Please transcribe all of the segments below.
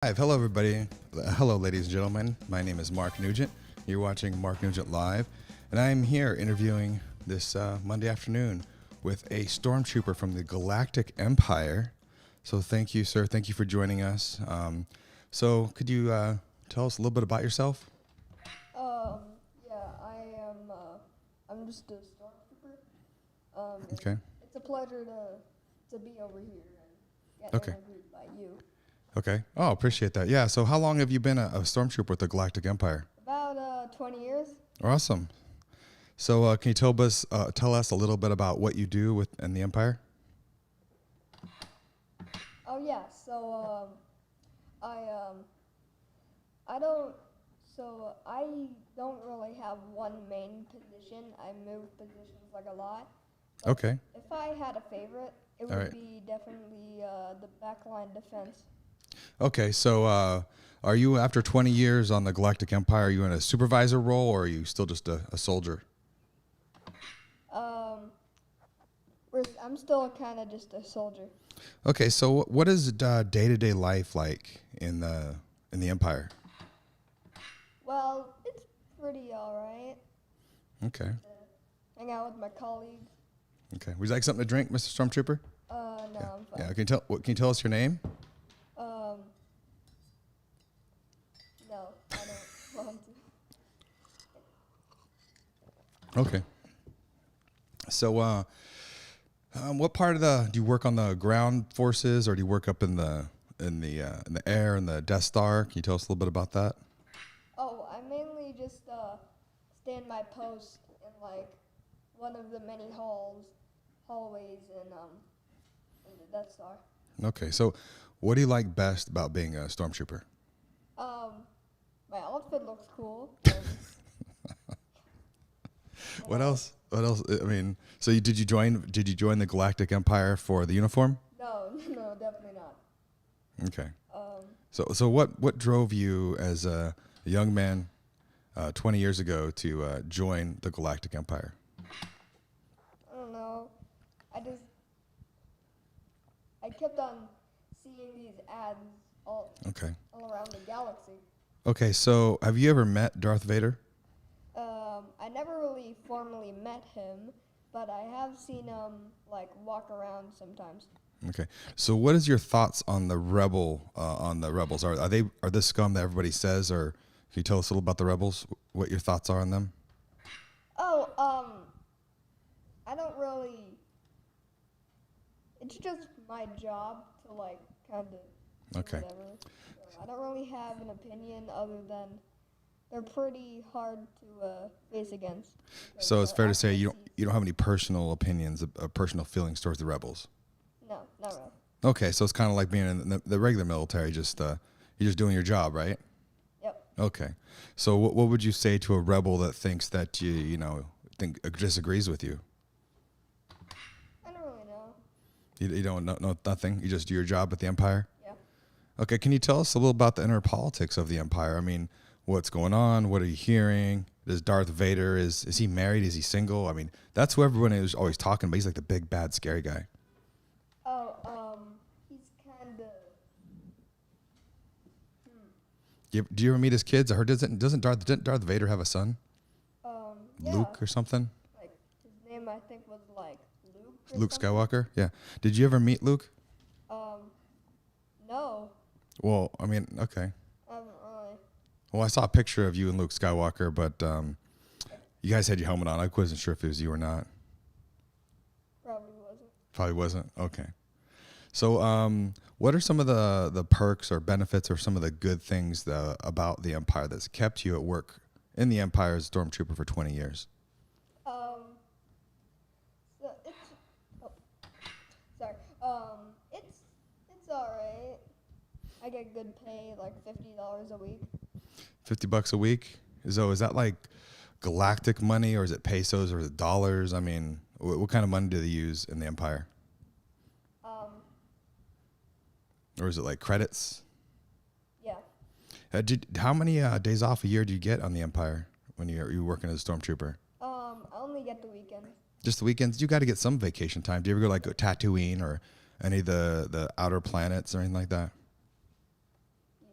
Hi, hello everybody. Hello, ladies and gentlemen. My name is Mark Nugent. You're watching Mark Nugent Live, and I am here interviewing this Monday afternoon with a stormtrooper from the Galactic Empire. So thank you, sir. Thank you for joining us. So could you tell us a little bit about yourself? Yeah, I'm just a stormtrooper. Okay. It's a pleasure to be over here and get Okay. interviewed by you. Okay. Oh, appreciate that. Yeah. So how long have you been a stormtrooper with the Galactic Empire? About 20 years. Awesome. So can you tell us a little bit about what you do in the Empire? Oh yeah, so I um, I don't I don't really have one main position. I move positions like a lot. But Okay. if I had a favorite, it All would right. be definitely the backline defense. Okay, so are you, after 20 years on the Galactic Empire, are you in a supervisor role or are you still just a soldier? Um, I'm still kind of just a soldier. Okay, so what is day-to-day life like in the Empire? Well, it's pretty alright. Okay, Hang out with my colleagues. okay. Would you like something to drink, Mr. Stormtrooper? No, I'm fine. Yeah. Can you tell us your name? Um, no, I don't want to. Okay. So, what part of do you work on the ground forces or do you work up in the air in the Death Star? Can you tell us a little bit about that? Oh, I mainly just stand my post in like one of the many hallways in the Death Star. Okay. So, what do you like best about being a stormtrooper? Um, my outfit looks cool. And What else? What else? I mean, so did you join the Galactic Empire for the uniform? no, no, definitely not. Okay. Um, So what drove you as a young man 20 years ago to join the Galactic Empire? I don't know. I kept on seeing these ads Okay. all around the galaxy. Okay. So have you ever met Darth Vader? I never really formally met him, but I have seen him like walk around sometimes. Okay. So what is your thoughts on the rebels? Are the scum that everybody says, or can you tell us a little about the rebels? What your thoughts are on them? Oh, I don't really. It's just my job to like kind of do Okay. whatever. So I don't really have an opinion other than they're pretty hard to face against. because So it's they're fair to say actual you don't have any personal opinions, personal feelings towards the rebels. No, not really. Okay, so it's kind of like being in the regular military. You're just doing your job, right? Yep. Okay. So what would you say to a rebel that thinks that think disagrees with you? I don't really know. You don't know nothing. You just do your job at the Empire. Yeah. Okay. Can you tell us a little about the inner politics of the Empire? I mean, what's going on? What are you hearing? Is Darth Vader is he married? Is he single? I mean, that's who everyone is always talking about. He's like the big bad scary guy. Oh, he's kind of. Do you ever meet his kids? I heard didn't Darth Vader have a son, Yeah. Luke or something? Like his name, I think was like Luke. Or Luke something. Skywalker. Yeah. Did you ever meet Luke? No, Well, I mean, okay. I haven't really. Well, I saw a picture of you and Luke Skywalker, but you guys had your helmet on. I wasn't sure if it was you or not. Probably wasn't. Probably wasn't. Okay. So, what are some of the perks or benefits or some of the good things about the Empire that's kept you at work in the Empire as a stormtrooper for 20 years? So it's. Oh, sorry. It's alright. I get good pay, like $50 a week. $50 a week? Is that like galactic money, or is it pesos, or is it dollars? I mean, what kind of money do they use in the Empire? Or is it like credits? Yeah. How many days off a year do you get on the Empire when you're working as a stormtrooper? I only get the weekends. Just the weekends? You got to get some vacation time. Do you ever go like Tatooine or any of the outer planets or anything like that? Yeah.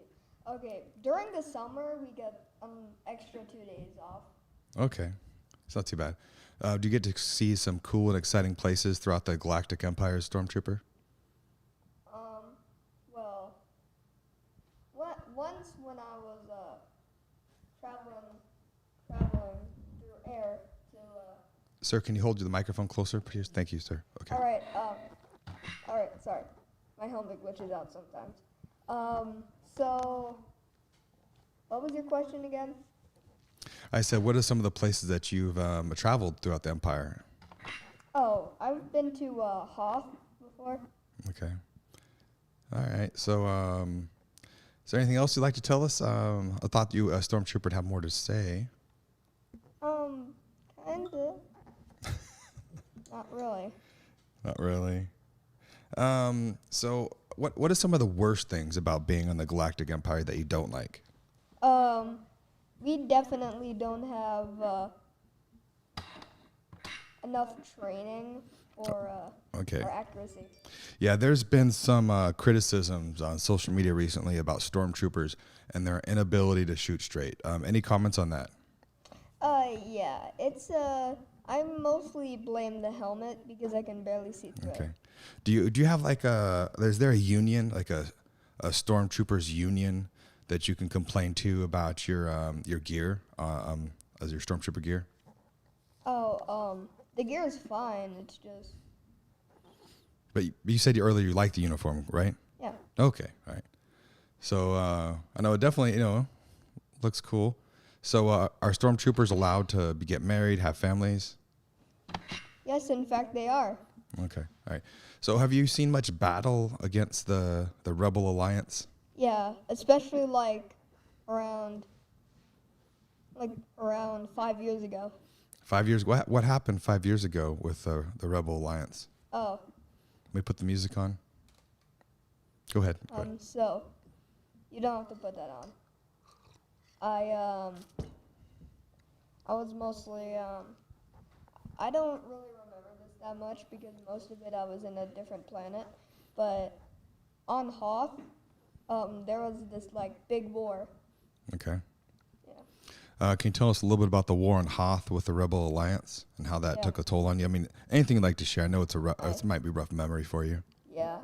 Okay, during the summer we get extra 2 days off. Okay, it's not too bad. Do you get to see some cool and exciting places throughout the Galactic Empire, Stormtrooper? Well, once when I was traveling through air to. Sir, can you hold the microphone closer, please? Thank you, sir. Okay. All right. Sorry, my helmet glitches out sometimes. So, what was your question again? I said, what are some of the places that you've traveled throughout the Empire? Oh, I've been to Hoth before. Okay. All right. So, is there anything else you'd like to tell us? I thought you, Stormtrooper, would have more to say. Kinda. Not really. Not really. So, what are some of the worst things about being on the Galactic Empire that you don't like? We definitely don't have enough training or accuracy. Yeah, there's been some criticisms on social media recently about stormtroopers and their inability to shoot straight. Any comments on that? Yeah, it's I mostly blame the helmet because I can barely see through Okay. it. Do you have like is there a union, like a stormtroopers union that you can complain to about your gear, as your stormtrooper gear? The gear is fine. It's just. But you said earlier you like the uniform, right? Yeah. Okay, all right. So I know it definitely, looks cool. So are stormtroopers allowed to get married, have families? Yes, in fact, they are. Okay, all right. So have you seen much battle against the Rebel Alliance? Yeah, especially around 5 years ago. 5 years. What happened 5 years ago with the Rebel Alliance? Oh. Let me put the music on. Go ahead. So you don't have to put that on. I was mostly I don't really remember this that much because most of it I was in a different planet, but on Hoth, there was this big war. Okay. Yeah. Can you tell us a little bit about the war on Hoth with the Rebel Alliance and how that took a toll on you? I mean, anything you'd like to share? I know it might be a rough memory for you. Yeah,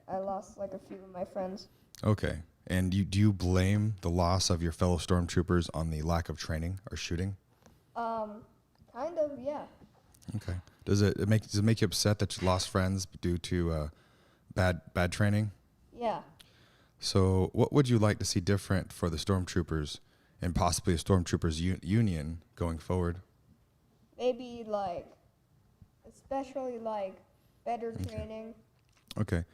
I lost a few of my friends. Okay. And do you blame the loss of your fellow stormtroopers on the lack of training or shooting? Kind of, yeah. Okay. Does it make you upset that you lost friends due to bad training? Yeah. So what would you like to see different for the stormtroopers and possibly a stormtroopers union going forward? Maybe especially better training. Okay.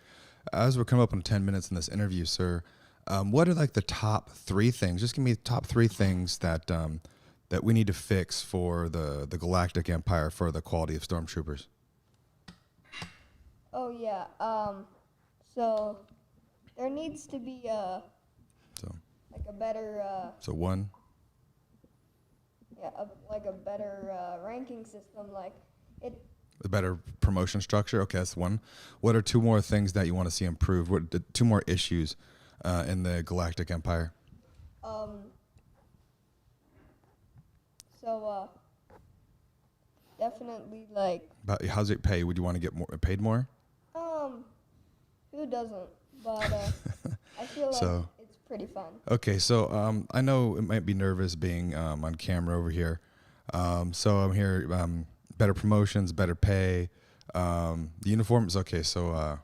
As we're coming up on 10 minutes in this interview, sir, what are the top 3 things? Just give me the top 3 things that that we need to fix for the Galactic Empire for the quality of stormtroopers. Oh yeah. So there needs to be a better. So 1. Yeah, a better ranking system, A better promotion structure. Okay, that's 1. What are 2 more things that you want to see improved? What 2 more issues in the Galactic Empire? So definitely About how's it pay? Would you want to get paid more? who doesn't? But I feel So- it's pretty fun. Okay, so I know it might be nervous being on camera over here. So I'm here. Better promotions, better pay. The uniforms. Okay, so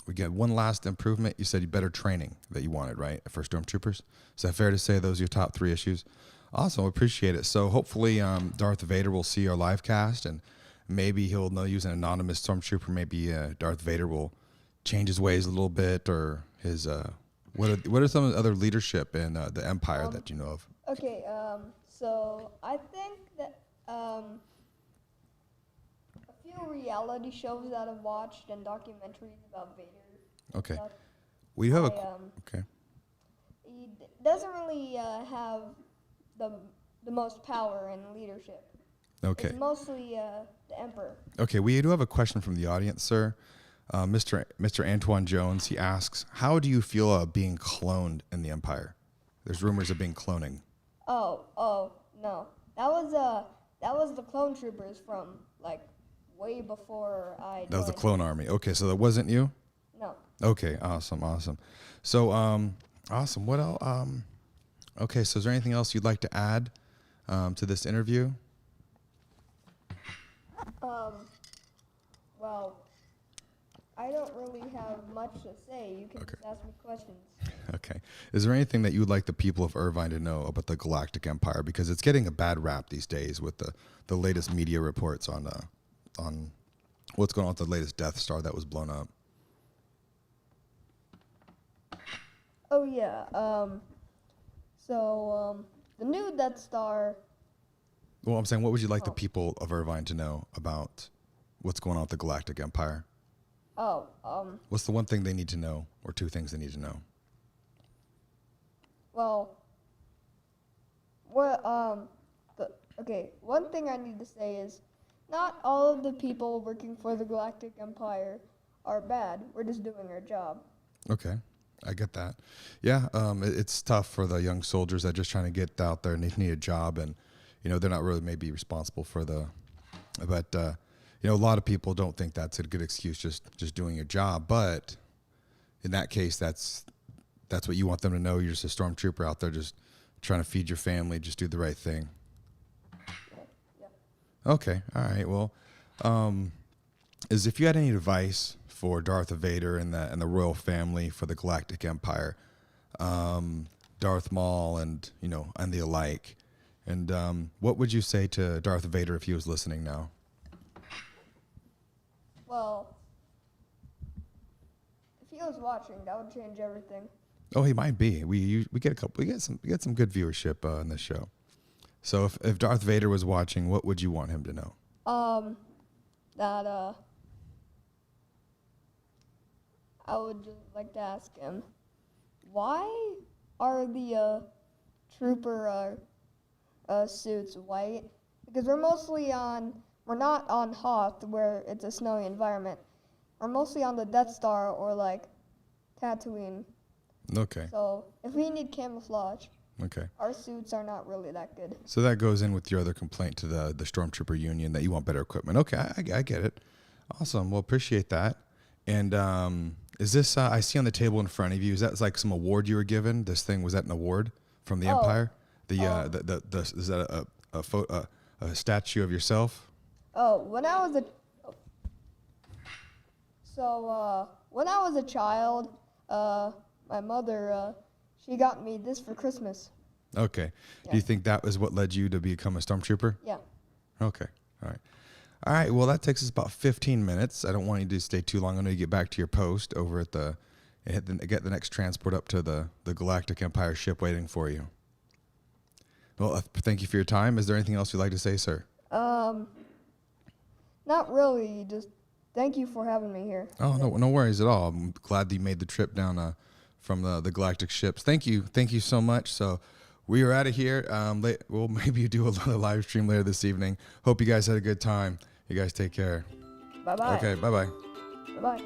we get one last improvement. You said better training that you wanted, right, for stormtroopers. Is that fair to say those are your top 3 issues? Awesome, appreciate it. So hopefully Darth Vader will see our live cast and maybe he'll use an anonymous stormtrooper. Maybe Darth Vader will change his ways a little bit, or his what are some of the other leadership in the Empire that you know of? Okay, so I think that a few reality shows that I've watched and documentaries about Vader. Okay. Stuff, We have okay. He doesn't really have the most power and leadership. Okay. It's mostly the Emperor. Okay, we do have a question from the audience, sir. Mr. Antoine Jones, he asks, how do you feel being cloned in the Empire? There's rumors of being cloning. Oh, no. That was the clone troopers from, like, way before I That was the joined. clone army. Okay, so that wasn't you? No. Okay, awesome. So, awesome. What else? Okay, so is there anything else you'd like to add to this interview? Well, I don't really have much to say. You can Okay. just ask me questions. Okay. Is there anything that you would like the people of Irvine to know about the Galactic Empire? Because it's getting a bad rap these days with the latest media reports on what's going on with the latest Death Star that was blown up. Oh, yeah. The new Death Star. Well, I'm saying, what would you like the people of Irvine to know about what's going on with the Galactic Empire? What's the one thing they need to know, or two things they need to know? Well, one thing I need to say is not all of the people working for the Galactic Empire are bad. We're just doing our job. Okay, I get that. Yeah, it's tough for the young soldiers that are just trying to get out there and they need a job, and they're not really maybe responsible for but a lot of people don't think that's a good excuse, just doing your job. But in that case, that's what you want them to know. You're just a stormtrooper out there, just trying to feed your family, just do the right thing. Yeah. Okay, all right. Well, if you had any advice for Darth Vader and the royal family for the Galactic Empire, Darth Maul and the alike, and what would you say to Darth Vader if he was listening now? Well, if he was watching, that would change everything. Oh, he might be. We get some good viewership in this show. So if Darth Vader was watching, what would you want him to know? That I would just like to ask him, why are the trooper suits white? Because we're not on Hoth, where it's a snowy environment. We're mostly on the Death Star or like Tatooine. Okay. So if we need camouflage, Okay. our suits are not really that good. So that goes in with your other complaint to the Stormtrooper Union that you want better equipment. Okay, I get it. Awesome. Well, appreciate that. And is this, I see on the table in front of you, is that like some award you were given? This thing, was that an award from the Empire? Is that a statue of yourself? When I was a child, my mother, she got me this for Christmas. Okay. Yeah. Do you think that was what led you to become a Stormtrooper? Yeah. Okay. All right. Well, that takes us about 15 minutes. I don't want you to stay too long. I know you get back to your post over at get the next transport up to the Galactic Empire ship waiting for you. Well, thank you for your time. Is there anything else you'd like to say, sir? Not really. Just thank you for having me here. Oh, no worries at all. I'm glad that you made the trip down from the Galactic ships. Thank you so much. So we are out of here. We'll maybe do another live stream later this evening. Hope you guys had a good time. You guys take care. Bye-bye. Okay, bye-bye. Bye-bye.